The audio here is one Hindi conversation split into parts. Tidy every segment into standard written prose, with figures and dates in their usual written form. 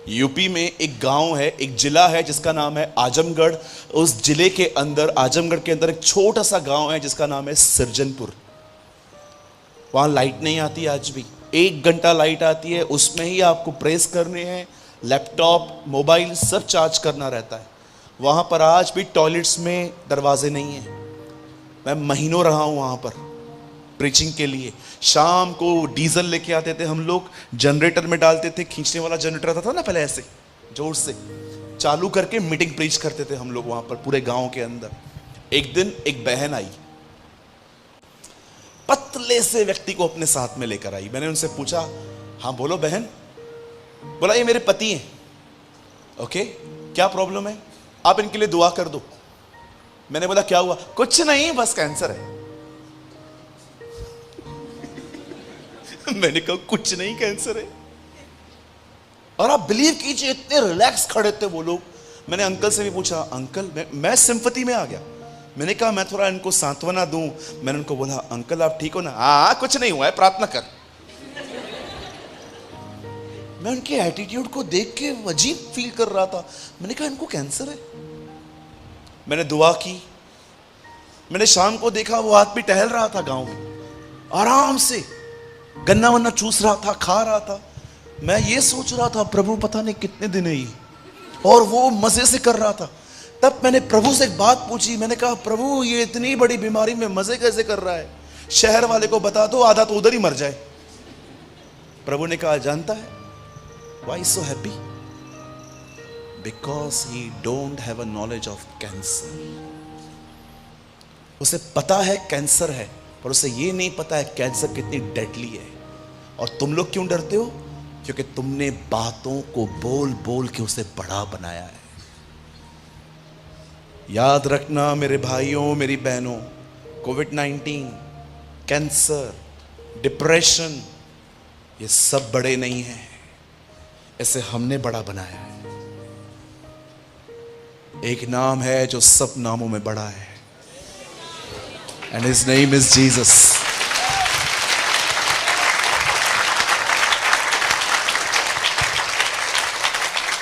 यूपी में एक गांव है, एक जिला है जिसका नाम है आजमगढ़। उस जिले के अंदर, आजमगढ़ के अंदर एक छोटा सा गांव है जिसका नाम है सृजनपुर। वहां लाइट नहीं आती आज भी। 1 घंटा लाइट आती है, उसमें ही आपको प्रेस करने हैं, लैपटॉप मोबाइल सब चार्ज करना रहता है। वहां पर आज भी टॉयलेट्स में दरवाजे नहीं है। मैं महीनों रहा हूं वहां पर प्रीचिंग के लिए। शाम को डीजल लेके आते थे हम लोग, जनरेटर में डालते थे, खींचने वाला जनरेटर आता था ना पहले, ऐसे जोर से चालू करके मीटिंग प्रीच करते थे हम लोग वहां पर पूरे गांव के अंदर। एक दिन एक बहन आई, पतले से व्यक्ति को अपने साथ में लेकर आई। मैंने उनसे पूछा, हाँ बोलो बहन। बोला ये मेरे पति हैं। ओके, क्या प्रॉब्लम है? आप इनके लिए दुआ कर दो। मैंने बोला क्या हुआ? कुछ नहीं, बस कैंसर है। मैंने कहा कुछ नहीं, कैंसर है। और आप बिलीव कीजिए इतने रिलैक्स खड़े थे वो लोग। मैंने अंकल से भी पूछा, अंकल मैं सिंपैथी में आ गया। मैंने कहा मैं थोड़ा इनको सांत्वना दूं। मैंने उनको बोला, अंकल आप ठीक हो ना? हाँ कुछ नहीं हुआ है, प्रार्थना कर। मैं उनके एटीट्यूड को देख के अजीब फील कर रहा था। मैंने कहा इनको कैंसर है। मैंने दुआ की। मैंने शाम को देखा वो आदमी टहल रहा था गांव में, आराम से गन्ना वन्ना चूस रहा था, खा रहा था। मैं ये सोच रहा था प्रभु पता नहीं कितने दिन है ये, और वो मजे से कर रहा था। तब मैंने प्रभु से एक बात पूछी। मैंने कहा प्रभु ये इतनी बड़ी बीमारी में मजे कैसे कर रहा है? शहर वाले को बता दो, आधा तो उधर ही मर जाए। प्रभु ने कहा जानता है why so happy? Because he don't have a knowledge of cancer. उसे पता है कैंसर है, पर उसे ये नहीं पता है कैंसर कितनी डेडली है। और तुम लोग क्यों डरते हो? क्योंकि तुमने बातों को बोल बोल के उसे बड़ा बनाया है। याद रखना मेरे भाइयों, मेरी बहनों, कोविड-19, कैंसर, डिप्रेशन, ये सब बड़े नहीं हैं, इसे हमने बड़ा बनाया है। एक नाम है जो सब नामों में बड़ा है, and his name is Jesus.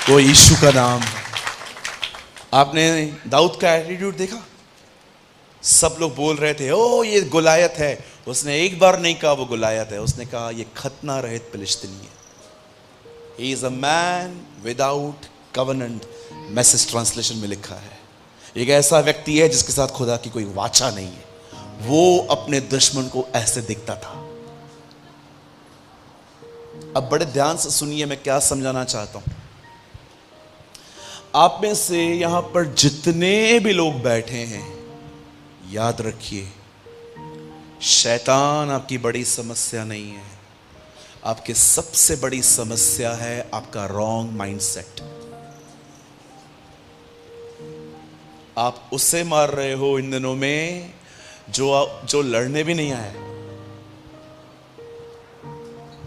वो यीशु का नाम है। आपने दाऊद का एटीट्यूड देखा? सब लोग बोल रहे थे ओ ये गोलायत है। उसने एक बार नहीं कहा वो गोलायत है, उसने कहा ये खतना रहित फिलिस्तीनी है। He is a man without covenant, message translation में लिखा है। एक ऐसा व्यक्ति है जिसके साथ खुदा की कोई वाचा नहीं है। वो अपने दुश्मन को ऐसे दिखता था। अब बड़े ध्यान से सुनिए मैं क्या समझाना चाहता हूं। आप में से यहां पर जितने भी लोग बैठे हैं, याद रखिए शैतान आपकी बड़ी समस्या नहीं है। आपकी सबसे बड़ी समस्या है आपका रॉन्ग माइंडसेट। आप उससे मार रहे हो इन दिनों में जो लड़ने भी नहीं आया।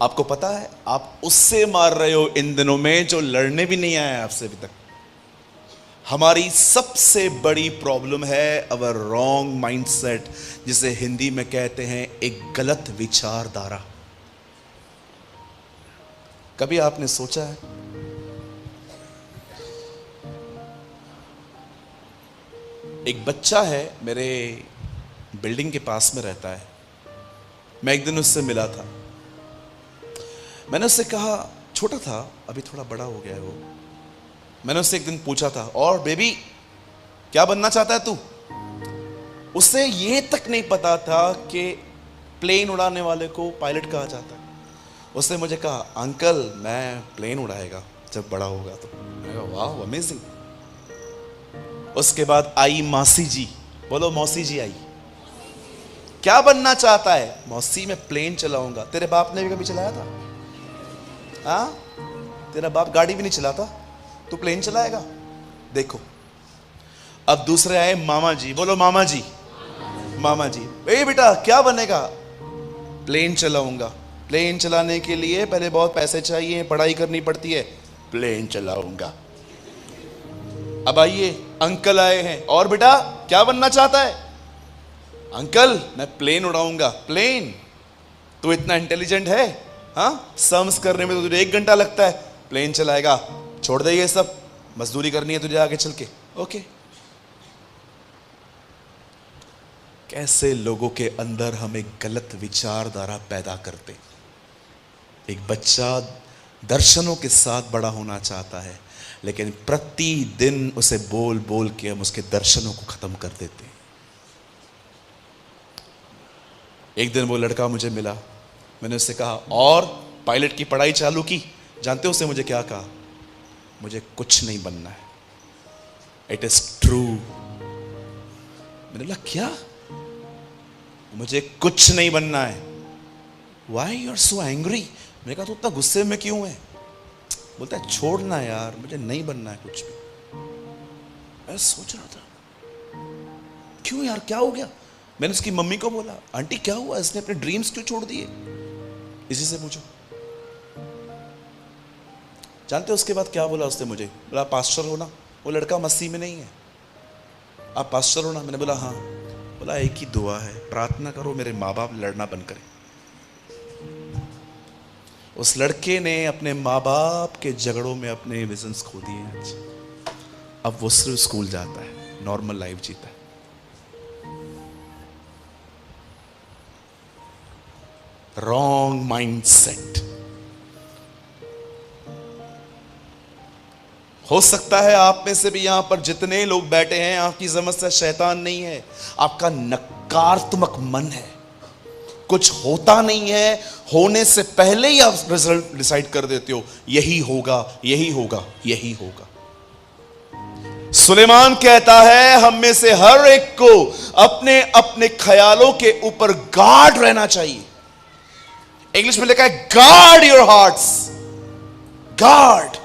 आपको पता है आप उससे मार रहे हो इन दिनों में जो लड़ने भी नहीं आया आपसे अभी तक। हमारी सबसे बड़ी प्रॉब्लम है अवर रॉन्ग माइंडसेट, जिसे हिंदी में कहते हैं एक गलत विचारधारा। कभी आपने सोचा है एक बच्चा है मेरे बिल्डिंग के पास में रहता है, मैं एक दिन उससे मिला था। मैंने उससे कहा, छोटा था अभी थोड़ा बड़ा हो गया है वो। मैंने उससे एक दिन पूछा था, और बेबी क्या बनना चाहता है तू? उससे ये तक नहीं पता था कि प्लेन उड़ाने वाले को पायलट कहा जाता है। उसने मुझे कहा अंकल मैं प्लेन उड़ाएगा जब बड़ा होगा तो। मैं कहा वाह अमेजिंग। उसके बाद आई मौसी जी, बोलो मौसी जी आई। क्या बनना चाहता है? मौसी मैं प्लेन चलाऊंगा। तेरे बाप ने भी कभी चलाया था? हाँ, तेरा बाप गाड़ी भी नहीं चलाता, तू प्लेन चलाएगा? देखो अब दूसरे आए मामा जी, बोलो मामा जी। मामा जी, ए बेटा क्या बनेगा? प्लेन चलाऊंगा। प्लेन चलाने के लिए पहले बहुत पैसे चाहिए, पढ़ाई करनी पड़ती है। प्लेन चलाऊंगा। अब आइए अंकल आए हैं, और बेटा क्या बनना चाहता है? अंकल मैं प्लेन उड़ाऊंगा। प्लेन? तू इतना इंटेलिजेंट है? हाँ, सम्स करने में तो तुझे 1 घंटा लगता है, प्लेन चलाएगा। छोड़ दे ये सब, मजदूरी करनी है तुझे आगे चल के, ओके। कैसे लोगों के अंदर हम एक गलत विचारधारा पैदा करते। एक बच्चा दर्शनों के साथ बड़ा होना चाहता है, लेकिन प्रतिदिन उसे बोल बोल के हम उसके दर्शनों को खत्म कर देते हैं। एक दिन वो लड़का मुझे मिला, मैंने उससे कहा और पायलट की पढ़ाई चालू की? जानते हो उसने मुझे क्या कहा? मुझे कुछ नहीं बनना है, इट इज ट्रू। मैंने बोला क्या? मुझे कुछ नहीं बनना है। Why you are so angry? मैंने कहा तू इतना गुस्से में क्यों है? बोलता है छोड़ना यार, मुझे नहीं बनना है कुछ भी। मैं सोच रहा था क्यों यार, क्या हो गया? मैंने उसकी मम्मी को बोला, आंटी क्या हुआ, इसने अपने ड्रीम्स क्यों छोड़ दिए? इसी से पूछो। जानते हो उसके बाद क्या बोला उसने मुझे? बोला पास्टर होना। वो लड़का मसीह में नहीं है, आप पास्टर होना? मैंने बोला हाँ। बोला एक ही दुआ है, प्रार्थना करो मेरे माँ बाप लड़ना बंद करें। उस लड़के ने अपने माँ बाप के झगड़ों में अपने विजन्स खो दिए आज। अब वो सिर्फ स्कूल जाता है, नॉर्मल लाइफ जीता है। Wrong mindset. हो सकता है आप में से भी यहां पर जितने लोग बैठे हैं, आपकी समस्या शैतान नहीं है, आपका नकारात्मक मन है। कुछ होता नहीं है, होने से पहले ही आप रिजल्ट डिसाइड कर देते हो, यही होगा, यही होगा, यही होगा। सुलेमान कहता है हम में से हर एक को अपने अपने ख्यालों के ऊपर गार्ड रहना चाहिए। इंग्लिश में लिखा है गार्ड योर हार्ट्स। गार्ड,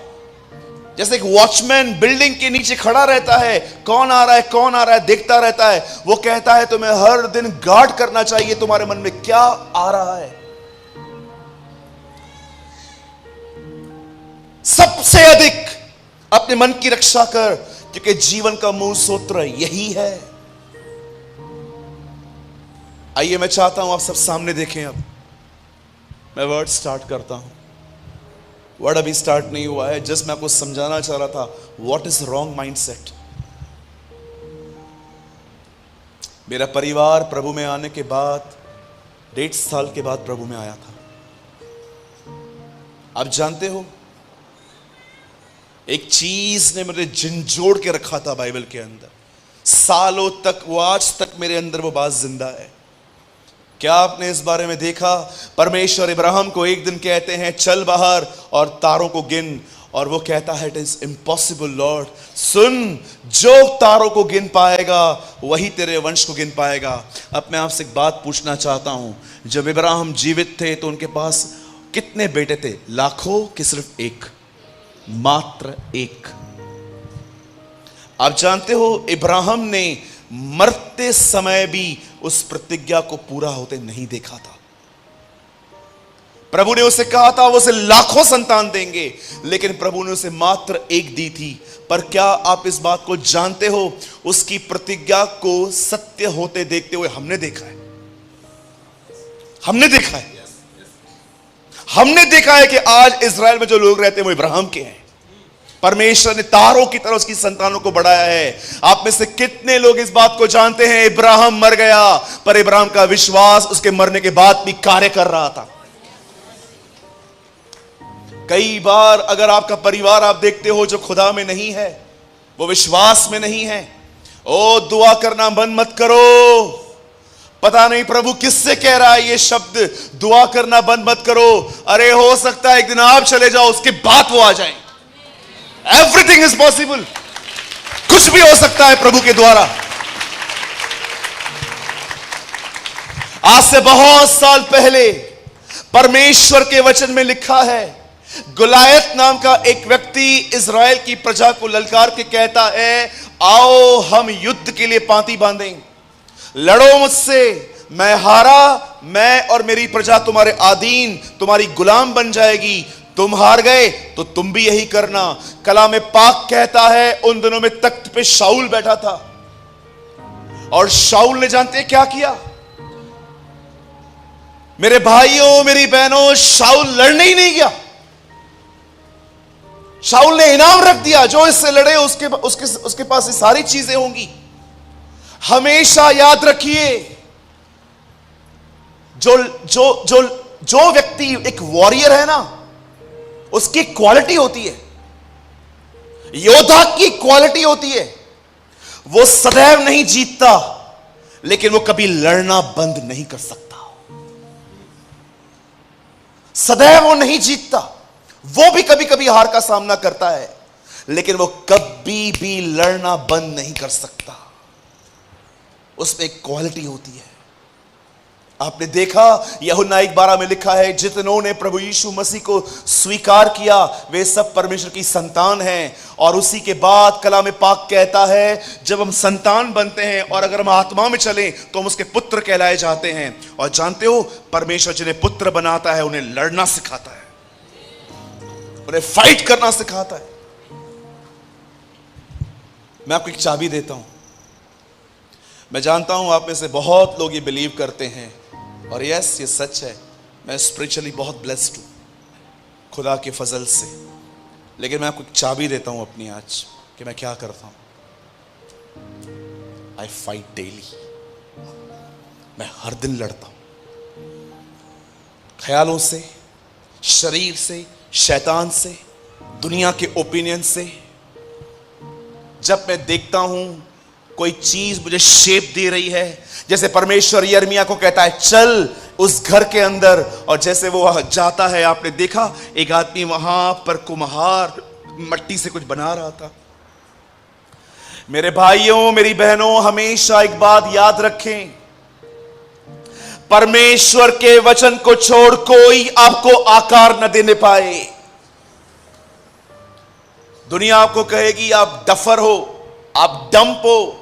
जैसे एक वॉचमैन बिल्डिंग के नीचे खड़ा रहता है, कौन आ रहा है कौन आ रहा है देखता रहता है, वो कहता है तुम्हें हर दिन गार्ड करना चाहिए तुम्हारे मन में क्या आ रहा है। सबसे अधिक अपने मन की रक्षा कर, क्योंकि जीवन का मूल सूत्र यही है। आइए मैं चाहता हूं आप सब सामने देखें। अब मैं वर्ड स्टार्ट करता हूं। वर्ड अभी स्टार्ट नहीं हुआ है, जस्ट मैं आपको समझाना चाह रहा था व्हाट इज रॉन्ग माइंडसेट। मेरा परिवार प्रभु में आने के बाद 1.5 साल के बाद प्रभु में आया था। आप जानते हो एक चीज ने मुझे झंझोड़ के रखा था बाइबल के अंदर, सालों तक, वो आज तक मेरे अंदर वो बात जिंदा है। क्या आपने इस बारे में देखा? परमेश्वर इब्राहिम को एक दिन कहते हैं चल बाहर और तारों को गिन, और वो कहता है इट इज इम्पॉसिबल लॉर्ड। सुन, जो तारों को गिन पाएगा वही तेरे वंश को गिन पाएगा। अब मैं आपसे एक बात पूछना चाहता हूं, जब इब्राहिम जीवित थे तो उनके पास कितने बेटे थे? लाखों कि सिर्फ एक? मात्र एक। आप जानते हो इब्राहिम ने मरते समय भी उस प्रतिज्ञा को पूरा होते नहीं देखा था। प्रभु ने उसे कहा था वो उसे लाखों संतान देंगे, लेकिन प्रभु ने उसे मात्र एक दी थी। पर क्या आप इस बात को जानते हो, उसकी प्रतिज्ञा को सत्य होते देखते हुए हमने देखा है। हमने देखा है, हमने देखा है कि आज इजराइल में जो लोग रहते हैं वो इब्राहिम के हैं। परमेश्वर ने तारों की तरह उसकी संतानों को बढ़ाया है। आप में से कितने लोग इस बात को जानते हैं इब्राहिम मर गया, पर इब्राहिम का विश्वास उसके मरने के बाद भी कार्य कर रहा था। कई बार अगर आपका परिवार आप देखते हो जो खुदा में नहीं है, वो विश्वास में नहीं है, ओ दुआ करना बंद मत करो। पता नहीं प्रभु किससे कह रहा है ये शब्द, दुआ करना बंद मत करो। अरे हो सकता है एक दिन आप चले जाओ, उसके बाद वो आ जाए। एवरीथिंग इज पॉसिबल, कुछ भी हो सकता है प्रभु के द्वारा। आज से बहुत साल पहले परमेश्वर के वचन में लिखा है, गुलायत नाम का एक व्यक्ति इजराइल की प्रजा को ललकार के कहता है, आओ हम युद्ध के लिए पांति बांधें, लड़ो मुझसे, मैं हारा, मैं और मेरी प्रजा तुम्हारे अधीन, तुम्हारी गुलाम बन जाएगी। तुम हार गए तो तुम भी यही करना। कलाम पाक कहता है उन दिनों में तख्त पे शाऊल बैठा था, और शाऊल ने जानते हैं क्या किया? मेरे भाइयों मेरी बहनों, शाऊल लड़ने ही नहीं गया। शाऊल ने इनाम रख दिया, जो इससे लड़े उसके पास ये सारी चीजें होंगी। हमेशा याद रखिए, जो जो जो जो व्यक्ति एक वॉरियर है ना, उसकी क्वालिटी होती है, योद्धा की क्वालिटी होती है, वो सदैव नहीं जीतता, लेकिन वो कभी लड़ना बंद नहीं कर सकता। सदैव वो नहीं जीतता, वो भी कभी कभी हार का सामना करता है, लेकिन वो कभी भी लड़ना बंद नहीं कर सकता। उसमें एक क्वालिटी होती है। आपने देखा, यूहन्ना 1:12 में लिखा है, जितनों ने प्रभु यीशु मसीह को स्वीकार किया वे सब परमेश्वर की संतान हैं। और उसी के बाद कलाम पाक कहता है, जब हम संतान बनते हैं और अगर हम आत्मा में चलें तो हम उसके पुत्र कहलाए जाते हैं। और जानते हो, परमेश्वर जिन्हें पुत्र बनाता है उन्हें लड़ना सिखाता है, उन्हें फाइट करना सिखाता है। मैं आपको एक चाबी देता हूं। मैं जानता हूं आप में से बहुत लोग ये बिलीव करते हैं, और यस, ये सच है, मैं स्पिरिचुअली बहुत ब्लेस्ड हूं खुदा के फजल से। लेकिन मैं आपको एक चाबी देता हूं अपनी आज, कि मैं क्या करता हूं। आई फाइट डेली। मैं हर दिन लड़ता हूं, ख्यालों से, शरीर से, शैतान से, दुनिया के ओपिनियन से। जब मैं देखता हूं कोई चीज मुझे शेप दे रही है, जैसे परमेश्वर यिर्मयाह को कहता है चल उस घर के अंदर, और जैसे वो वहां जाता है, आपने देखा एक आदमी वहां पर कुम्हार मट्टी से कुछ बना रहा था। मेरे भाइयों, मेरी बहनों, हमेशा एक बात याद रखें, परमेश्वर के वचन को छोड़ कोई आपको आकार न देने पाए। दुनिया आपको कहेगी आप डफर हो, आप डंप हो,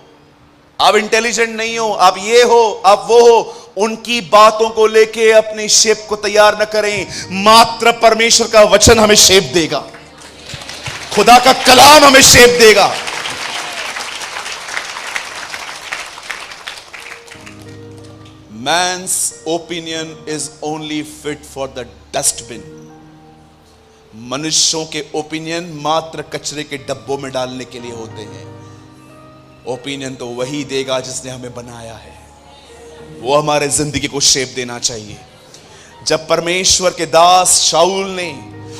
आप इंटेलिजेंट नहीं हो, आप ये हो, आप वो हो। उनकी बातों को लेके अपनी शेप को तैयार न करें। मात्र परमेश्वर का वचन हमें शेप देगा, खुदा का कलाम हमें शेप देगा। Man's opinion is only fit for the dustbin. मनुष्यों के ओपिनियन मात्र कचरे के डब्बों में डालने के लिए होते हैं। ओपिनियन तो वही देगा जिसने हमें बनाया है, वो हमारे जिंदगी को शेप देना चाहिए। जब परमेश्वर के दास शाऊल ने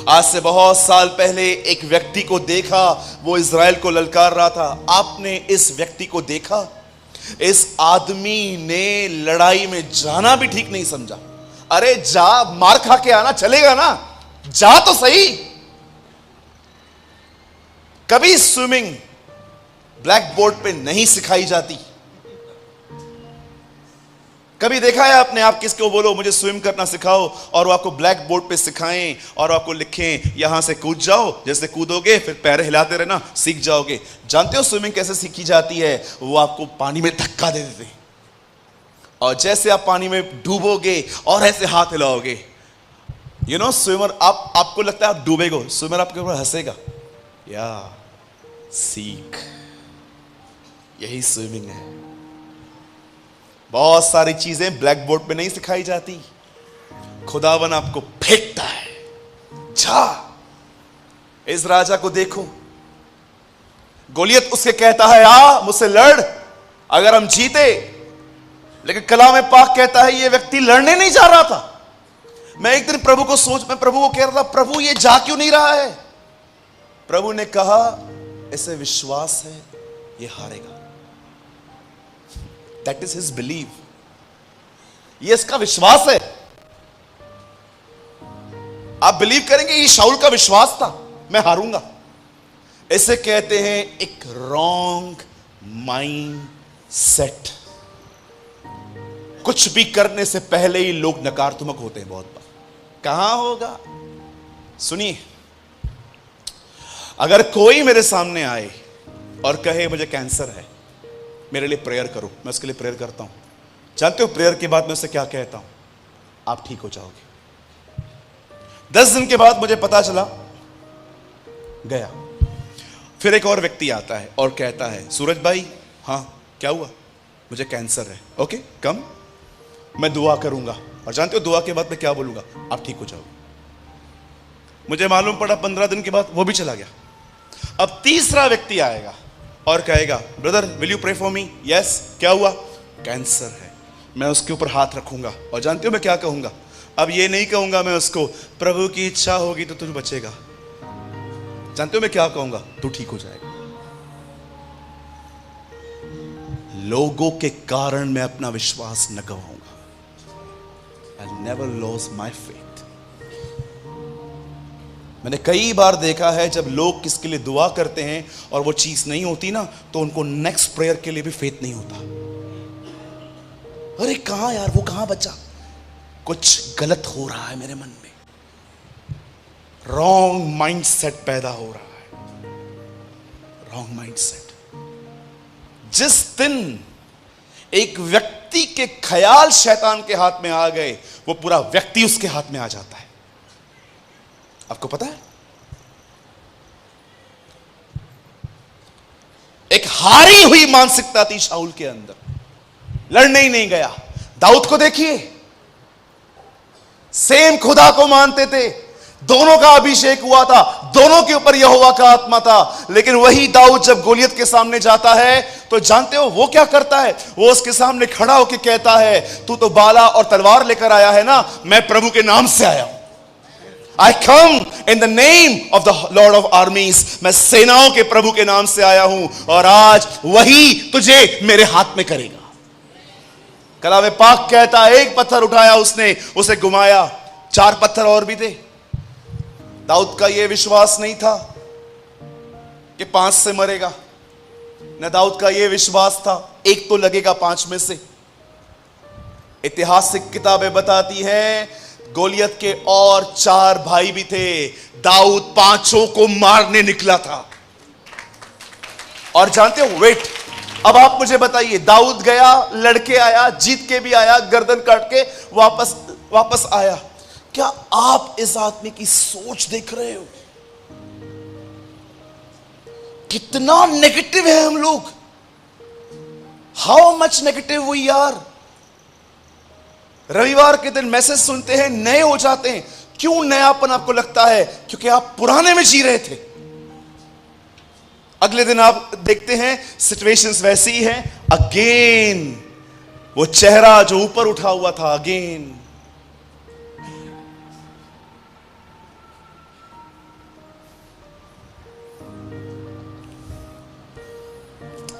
आज से बहुत साल पहले एक व्यक्ति को देखा, वो इज़राइल को ललकार रहा था। आपने इस व्यक्ति को देखा? इस आदमी ने लड़ाई में जाना भी ठीक नहीं समझा। अरे जा, मार खा के आना, चलेगा ना, जा तो सही। कभी स्विमिंग ब्लैक बोर्ड पे नहीं सिखाई जाती। कभी देखा है आपने, आप किसको बोलो मुझे स्विम करना सिखाओ, और वो आपको ब्लैक बोर्ड पे सिखाएं और आपको लिखें यहां से कूद जाओ, जैसे कूदोगे फिर पैर हिलाते रहना, सीख जाओगे। जानते हो स्विमिंग कैसे सीखी जाती है? वो आपको पानी में धक्का दे देते, और जैसे आप पानी में डूबोगे और ऐसे हाथ हिलाओगे, यू नो स्विमर, आपको लगता है आप डूबेगो, स्विमर आपके ऊपर हंसेगा। या सीख, यही स्विमिंग है। बहुत सारी चीजें ब्लैक बोर्ड पे नहीं सिखाई जाती, खुदावन आपको फेंकता है। जा, इस राजा को देखो, गोलियत उसके कहता है आ मुझसे लड़, अगर हम जीते। लेकिन कलाम पाक कहता है ये व्यक्ति लड़ने नहीं जा रहा था। मैं एक दिन मैं प्रभु को कह रहा था, प्रभु ये जा क्यों नहीं रहा है? प्रभु ने कहा इसे विश्वास है ये हारेगा। दैट इज हिज बिलीव, ये इसका विश्वास है। आप बिलीव करेंगे ये शाऊल का विश्वास था, मैं हारूंगा। इसे कहते हैं एक रॉन्ग माइंड सेट। कुछ भी करने से पहले ही लोग नकारात्मक होते हैं बहुत बार। कहां होगा? सुनिए, अगर कोई मेरे सामने आए और कहे मुझे कैंसर है, मेरे लिए प्रेयर करो, मैं उसके लिए प्रेयर करता हूं। जानते हो प्रेयर के बाद मैं उससे क्या कहता हूं? आप ठीक हो जाओगे। 10 दिन के बाद मुझे पता चला, गया। फिर एक और व्यक्ति आता है और कहता है सूरज भाई, हाँ क्या हुआ? मुझे कैंसर है। ओके कम, मैं दुआ करूंगा। और जानते हो दुआ के बाद मैं क्या बोलूंगा? आप ठीक हो जाओगे। मुझे मालूम पड़ा 15 दिन के बाद वो भी चला गया। अब तीसरा व्यक्ति आएगा और कहेगा, brother will you pray for me? Yes. क्या हुआ? कैंसर है। मैं उसके ऊपर हाथ रखूंगा और जानते हो मैं क्या कहूंगा? अब ये नहीं कहूंगा मैं उसको, प्रभु की इच्छा होगी तो तू बचेगा। जानते हो मैं क्या कहूंगा? तू ठीक हो जाएगा। लोगों के कारण मैं अपना विश्वास न गवाऊंगा। I never loss my faith. मैंने कई बार देखा है जब लोग किसके लिए दुआ करते हैं और वो चीज नहीं होती ना, तो उनको नेक्स्ट प्रेयर के लिए भी फेथ नहीं होता। अरे कहां यार, वो कहां बचा? कुछ गलत हो रहा है मेरे मन में, रॉन्ग माइंडसेट पैदा हो रहा है, रॉन्ग माइंडसेट। जिस दिन एक व्यक्ति के ख्याल शैतान के हाथ में आ गए, वो पूरा व्यक्ति उसके हाथ में आ जाता है। आपको पता है, एक हारी हुई मानसिकता थी शाऊल के अंदर, लड़ने ही नहीं गया। दाऊद को देखिए, सेम खुदा को मानते थे, दोनों का अभिषेक हुआ था, दोनों के ऊपर यहोवा का आत्मा था। लेकिन वही दाऊद जब गोलियत के सामने जाता है तो जानते हो वो क्या करता है? वो उसके सामने खड़ा होकर कहता है, तू तो बाला और तलवार लेकर आया है ना, मैं प्रभु के नाम से आया हूं। I come in the name of the Lord of armies. मैं सेनाओं के प्रभु के नाम से आया हूं और आज वही तुझे मेरे हाथ में करेगा। कलामे पाक कहता है, एक पत्थर उठाया उसने, उसे घुमाया, 4 पत्थर और भी थे। दाऊद का यह विश्वास नहीं था कि 5 से मरेगा, न दाऊद का यह विश्वास था एक तो लगेगा 5 में से। ऐतिहासिक किताबें बताती हैं गोलियत के और 4 भाई भी थे, दाऊद 5 को मारने निकला था। और जानते हो, वेट, अब आप मुझे बताइए, दाऊद गया, लड़के आया, जीत के भी आया, गर्दन काट के वापस आया। क्या आप इस आदमी की सोच देख रहे हो? कितना नेगेटिव है हम लोग। How much negative we are. रविवार के दिन मैसेज सुनते हैं, नए हो जाते हैं। क्यों नयापन आपको लगता है? क्योंकि आप पुराने में जी रहे थे। अगले दिन आप देखते हैं सिचुएशंस वैसी ही हैं, अगेन वो चेहरा जो ऊपर उठा हुआ था, अगेन।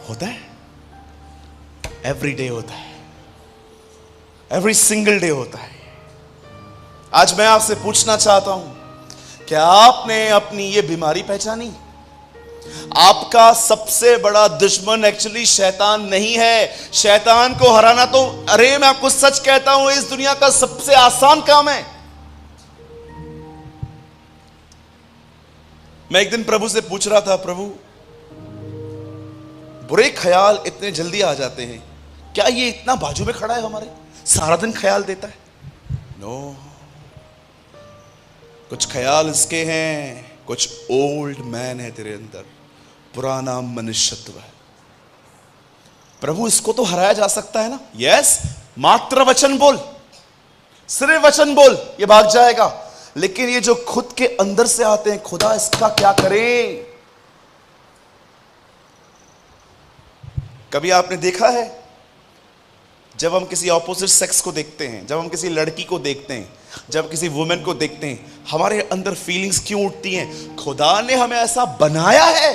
होता है, एवरी डे होता है, एवरी सिंगल डे होता है। आज मैं आपसे पूछना चाहता हूं, क्या आपने अपनी ये बीमारी पहचानी? आपका सबसे बड़ा दुश्मन एक्चुअली शैतान नहीं है। शैतान को हराना तो, अरे मैं आपको सच कहता हूं, इस दुनिया का सबसे आसान काम है। मैं एक दिन प्रभु से पूछ रहा था, प्रभु बुरे ख्याल इतने जल्दी आ जाते हैं, क्या ये इतना बाजू में खड़ा है हमारे, सारा दिन ख्याल देता है? नो, कुछ ख्याल इसके हैं, कुछ ओल्ड मैन है तेरे अंदर, पुराना मनुष्यत्व है। प्रभु इसको तो हराया जा सकता है ना? यस, मात्र वचन बोल, सिर्फ वचन बोल, ये भाग जाएगा। लेकिन ये जो खुद के अंदर से आते हैं, खुदा इसका क्या करें? कभी आपने देखा है जब हम किसी ऑपोजिट सेक्स को देखते हैं, जब हम किसी लड़की को देखते हैं, जब किसी वुमेन को देखते हैं, हमारे अंदर फीलिंग्स क्यों उठती हैं? खुदा ने हमें ऐसा बनाया है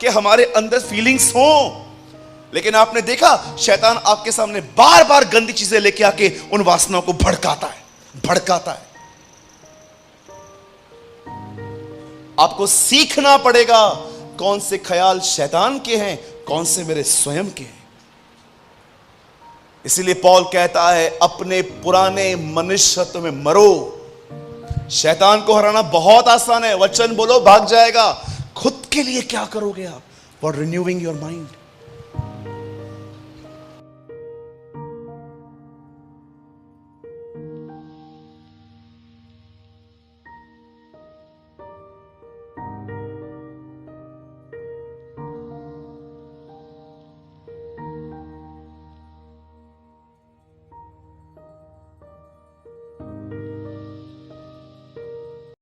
कि हमारे अंदर फीलिंग्स हो। लेकिन आपने देखा, शैतान आपके सामने बार बार गंदी चीजें लेके आके उन वासनाओं को भड़काता है। आपको सीखना पड़ेगा कौन से ख्याल शैतान के हैं, कौन से मेरे स्वयं के हैं। इसीलिए पौल कहता है, अपने पुराने मनुष्यत्व में मरो। शैतान को हराना बहुत आसान है, वचन बोलो भाग जाएगा। खुद के लिए क्या करोगे आप? For renewing your mind.